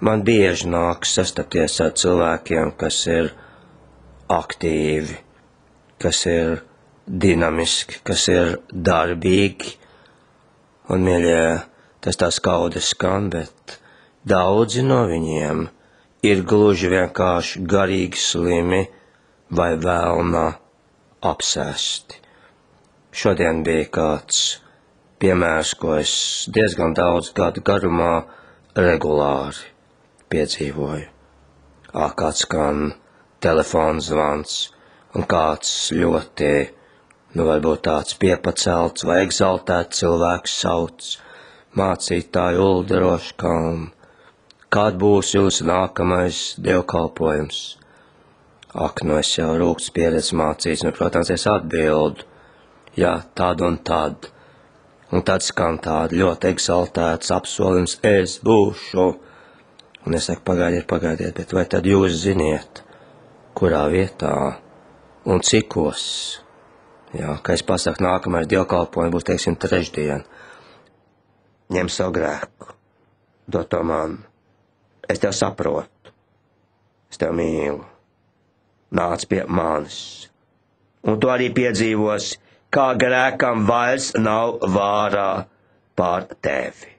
Man bieži nāk sastapties ar cilvēkiem, kas ir aktīvi, kas ir dinamiski, kas ir darbīgi. Un, mīļie, tas tā skaudi skan, bet daudzi no viņiem ir gluži vienkārši garīgi slimi vai vēlna apsēsti. Šodien bija kāds piemērs, ko es diezgan daudz gadu garumā regulāri piedzīvoju. Kāds skan telefona zvans, un kāds ļoti, varbūt tāds piepacelts vai egzaltēts cilvēks sauc: mācītāju Uldi Roškalnu, kād būs jūsu nākamais dievkalpojums? Es jau rūkts pieredzi mācīts, protams, es atbildu: jā, tad un tad. Un tad skan tāda ļoti egzaltēts apsolījums: es būšu. Un es saku: pagaidiet, bet vai tad jūs ziniet, kurā vietā un cikos? Jā, ka es pasaku, nākamais dievkalpojums būs, teiksim, trešdien. Ņem savu grēku, dod to man. Es tev saprotu, es tev mīlu. Nāc pie manis. Un tu arī piedzīvosi, kā grēkam vairs nav vārā pār tevi.